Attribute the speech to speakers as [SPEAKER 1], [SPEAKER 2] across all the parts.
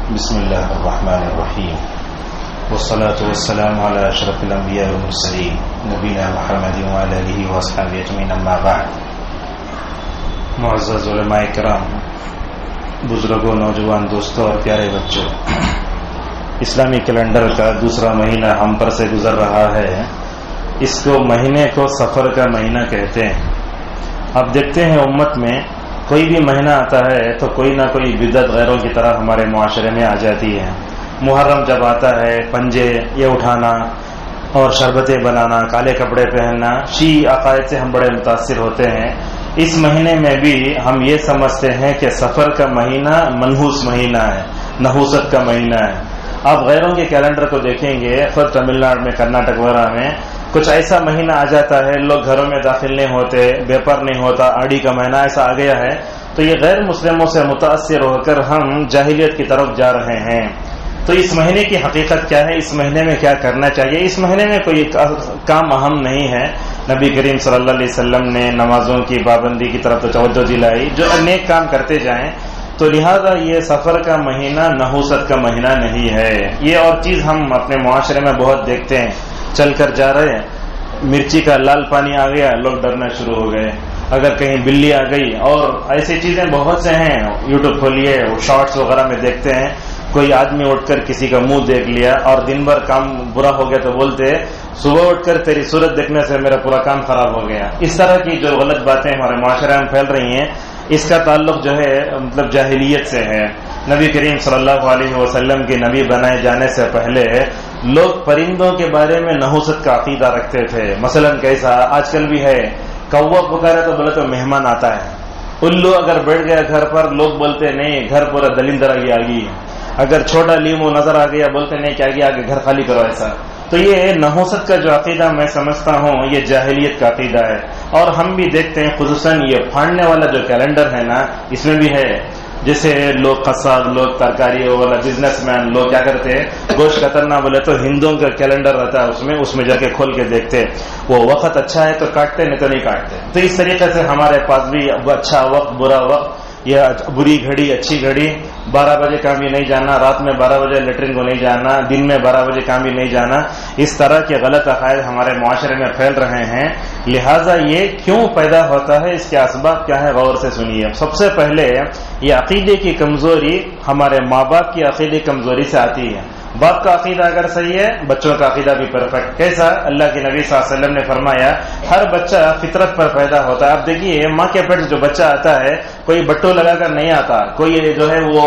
[SPEAKER 1] بسم اللہ الرحمن الرحیم والصلاة والسلام علی اشرف الانبیاء والمرسلین نبینا محمد وعلی آلہ واصحابہ اجمعین، اما بعد۔ معزز علماء کرام، بزرگوں، نوجوان دوستوں اور پیارے بچوں، اسلامی کیلنڈر کا دوسرا مہینہ ہم پر سے گزر رہا ہے۔ اس کو مہینے کو سفر کا مہینہ کہتے ہیں۔ اب دیکھتے ہیں امت میں کوئی بھی مہینہ آتا ہے تو کوئی نہ کوئی بدعت غیروں کی طرح ہمارے معاشرے میں آ جاتی ہے۔ محرم جب آتا ہے، پنجے یہ اٹھانا اور شربتیں بنانا، کالے کپڑے پہننا، شیعہ عقائد سے ہم بڑے متاثر ہوتے ہیں۔ اس مہینے میں بھی ہم یہ سمجھتے ہیں کہ سفر کا مہینہ منحوس مہینہ ہے، نحوست کا مہینہ ہے۔ آپ غیروں کے کیلنڈر کو دیکھیں گے، خود تمل ناڈو میں، کرناٹک وغیرہ میں کچھ ایسا مہینہ آ جاتا ہے، لوگ گھروں میں داخل نہیں ہوتے، بیپر نہیں ہوتا، آڑی کا مہینہ ایسا آ گیا ہے۔ تو یہ غیر مسلموں سے متاثر ہو کر ہم جاہلیت کی طرف جا رہے ہیں۔ تو اس مہینے کی حقیقت کیا ہے؟ اس مہینے میں کیا کرنا چاہیے؟ اس مہینے میں کوئی کام اہم نہیں ہے۔ نبی کریم صلی اللہ علیہ وسلم نے نمازوں کی پابندی کی طرف توجہ دلائی، جو نیک کام کرتے جائیں۔ تو لہذا یہ سفر کا مہینہ نحوست کا مہینہ نہیں ہے۔ یہ اور چیز ہم اپنے معاشرے میں بہت دیکھتے ہیں، چل کر جا رہے ہیں، مرچی کا لال پانی آ گیا، لوگ ڈرنا شروع ہو گئے۔ اگر کہیں بلی آ گئی، اور ایسی چیزیں بہت سے ہیں، یوٹیوب کھولیے، شارٹس وغیرہ میں دیکھتے ہیں، کوئی آدمی اٹھ کر کسی کا منہ دیکھ لیا اور دن بھر کام برا ہو گیا تو بولتے صبح اٹھ کر تیری صورت دیکھنے سے میرا پورا کام خراب ہو گیا۔ اس طرح کی جو غلط باتیں ہمارے معاشرے میں پھیل رہی ہیں، اس کا تعلق جو ہے مطلب جاہلیت سے ہے۔ نبی کریم صلی اللہ علیہ وسلم کے نبی بنائے جانے سے پہلے لوگ پرندوں کے بارے میں نحوست کا عقیدہ رکھتے تھے۔ مثلا کیسا آج کل بھی ہے، کوا پکارے تو بولے تو مہمان آتا ہے، الو اگر بیٹھ گیا گھر پر، لوگ بولتے نہیں گھر پورا دلندر آ گئی، اگر چھوٹا لیمو نظر آ گیا بولتے نہیں کیا گیا، آگے گھر خالی کرو ایسا۔ تو یہ نحوست کا جو عقیدہ میں سمجھتا ہوں یہ جاہلیت کا عقیدہ ہے۔ اور ہم بھی دیکھتے ہیں خصوصاً یہ پھاڑنے والا جو کیلنڈر ہے نا، اس میں بھی ہے، جیسے لوگ قصاب، لوگ ترکاری والا بزنس مین، لوگ کیا کرتے ہیں، گوشت کترنا بولے تو ہندوؤں کا کیلنڈر رہتا ہے، اس میں جا کے کھول کے دیکھتے، وہ وقت اچھا ہے تو کاٹتے، نہیں تو نہیں کاٹتے۔ تو اس طریقے سے ہمارے پاس بھی اچھا وقت، برا وقت، یا بری گھڑی، اچھی گھڑی، 12 بجے کام بھی نہیں جانا، رات میں 12 بجے لیٹرین کو نہیں جانا، دن میں 12 بجے کام بھی نہیں جانا، اس طرح کے غلط عقائد ہمارے معاشرے میں پھیل رہے ہیں۔ لہٰذا یہ کیوں پیدا ہوتا ہے، اس کے اسباب کیا ہے، غور سے سنیے۔ سب سے پہلے یہ عقیدے کی کمزوری ہمارے ماں باپ کی عقیدے کمزوری سے آتی ہے۔ باپ کا عقیدہ اگر صحیح ہے، بچوں کا عقیدہ بھی پرفیکٹ۔ کیسا؟ اللہ کے نبی صلی اللہ علیہ وسلم نے فرمایا ہر بچہ فطرت پر پیدا ہوتا ہے۔ اب دیکھیے ماں کے پیٹ جو بچہ آتا ہے، کوئی بٹو لگا کر نہیں آتا، کوئی جو ہے وہ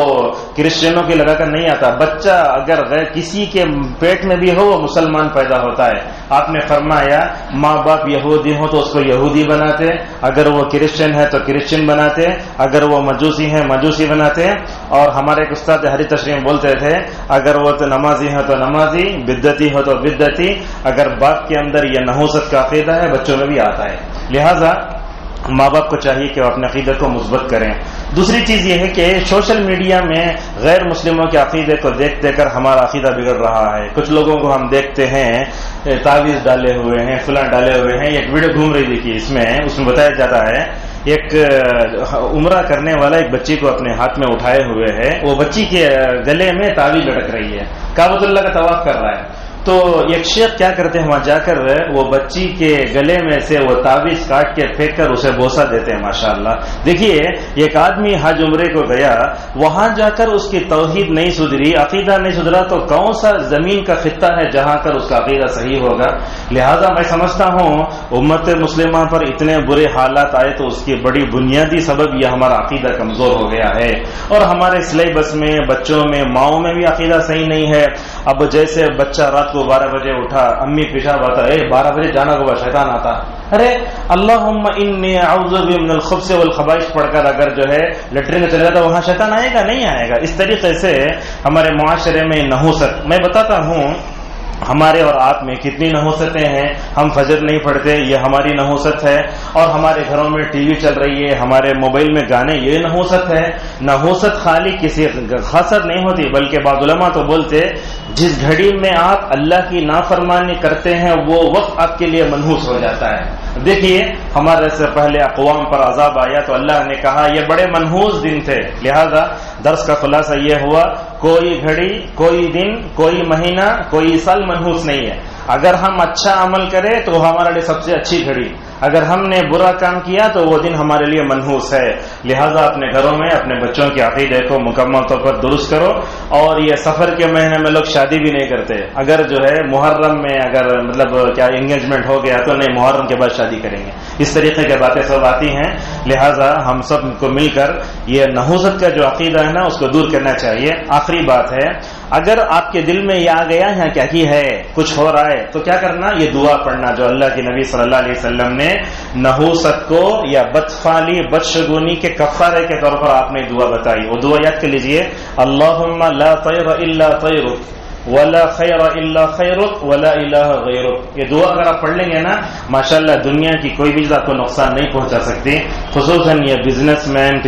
[SPEAKER 1] کرسچنوں کی لگا کر نہیں آتا۔ بچہ اگر کسی کے پیٹ میں بھی ہو وہ مسلمان پیدا ہوتا ہے۔ آپ نے فرمایا ماں باپ یہودی ہو تو اس کو یہودی بناتے، اگر وہ کرسچن ہے تو کرسچن بناتے، اگر وہ مجوسی ہے مجوسی بناتے۔ اور ہمارے ایک استاد حری تشریف بولتے تھے اگر وہ تو نمازی ہے تو نمازی، بدعتی ہو تو بدعتی۔ اگر باپ کے اندر یہ نحوست کا عقیدہ ہے بچوں میں بھی آتا ہے۔ لہذا ماں باپ کو چاہیے کہ وہ اپنے عقیدے کو مثبت کریں۔ دوسری چیز یہ ہے کہ سوشل میڈیا میں غیر مسلموں کے عقیدے کو دیکھ کر ہمارا عقیدہ بگڑ رہا ہے۔ کچھ لوگوں کو ہم دیکھتے ہیں تعویذ ڈالے ہوئے ہیں، فلاں ڈالے ہوئے ہیں۔ ایک ویڈیو گھوم رہی تھی کہ اس میں بتایا جاتا ہے ایک عمرہ کرنے والا ایک بچی کو اپنے ہاتھ میں اٹھائے ہوئے ہے، وہ بچی کے گلے میں تعویذ لٹک رہی ہے، کعبۃ اللہ کا طواف کر رہا ہے۔ تو ایک شیخ کیا کرتے ہیں، وہاں جا کر وہ بچی کے گلے میں سے وہ تعویذ کاٹ کے پھینک کر اسے بوسہ دیتے ہیں۔ ماشاءاللہ دیکھیے ایک آدمی حج عمرے کو گیا، وہاں جا کر اس کی توحید نہیں سدھری، عقیدہ نہیں سدھرا، تو کون سا زمین کا خطہ ہے جہاں کر اس کا عقیدہ صحیح ہوگا؟ لہذا میں سمجھتا ہوں امت مسلمہ پر اتنے برے حالات آئے تو اس کی بڑی بنیادی سبب یہ ہمارا عقیدہ کمزور ہو گیا ہے۔ اور ہمارے سلیبس میں، بچوں میں، ماؤں میں بھی عقیدہ صحیح نہیں ہے۔ اب جیسے بچہ رات کو 12 بجے اٹھا، امی پیشاب آتا ہے، 12 بجے جانا ہوگا، شیطان آتا، ارے اللہم انی اعوذ بک من الخبث والخبائث پڑھ کر اگر جو ہے لیٹرین میں چلے جاتا وہاں شیطان آئے گا؟ نہیں آئے گا۔ اس طریقے سے ہمارے معاشرے میں نحوست، میں بتاتا ہوں ہمارے اور آپ میں کتنی نحوستیں ہیں۔ ہم فجر نہیں پڑھتے، یہ ہماری نحوست ہے، اور ہمارے گھروں میں ٹی وی چل رہی ہے، ہمارے موبائل میں گانے، یہ نحوست ہے۔ نحوست خالی کسی خاصت نہیں ہوتی، بلکہ بعض علماء تو بولتے جس گھڑی میں آپ اللہ کی نافرمانی کرتے ہیں وہ وقت آپ کے لیے منحوس ہو جاتا ہے۔ دیکھیے ہمارے سے پہلے اقوام پر عذاب آیا تو اللہ نے کہا یہ بڑے منحوس دن تھے، لہذا درس کا خلاصہ یہ ہوا کوئی گھڑی، کوئی دن، کوئی مہینہ، کوئی سال منحوس نہیں ہے. اگر ہم اچھا عمل کریں تو وہ ہمارے لیے سب سے اچھی گھڑی، اگر ہم نے برا کام کیا تو وہ دن ہمارے لیے منحوس ہے. لہذا اپنے گھروں میں اپنے بچوں کے عقیدے کو مکمل طور پر درست کرو. اور یہ سفر کے مہینے میں لوگ شادی بھی نہیں کرتے. اگر جو ہے محرم میں اگر مطلب کیا انگیجمنٹ ہو گیا تو نہیں، محرم کے بعد شادی کریں گے، اس طریقے کی باتیں سب آتی ہیں. لہذا ہم سب کو مل کر یہ نحوست کا جو عقیدہ ہے نا اس کو دور کرنا چاہیے. آخری بات ہے، اگر آپ کے دل میں یہ آ گیا یہاں کیا کی ہے، کچھ ہو رہا ہے، تو کیا کرنا، یہ دعا پڑھنا جو اللہ کے نبی صلی اللہ علیہ وسلم نے نحوست کو یا بدفعلی بدشگونی کے کفارے کے طور پر آپ نے دعا بتائی. وہ دعا یاد کر لیجئے، اللہم لا طیر الا طیرک ولا خیر الا خیرک ولا الہ غیرک. یہ دعا اگر آپ پڑھ لیں گے نا، ماشاءاللہ دنیا کی کوئی بھی چیز آپ کو نقصان نہیں پہنچا سکتی. خصوصاً یہ بزنس مین،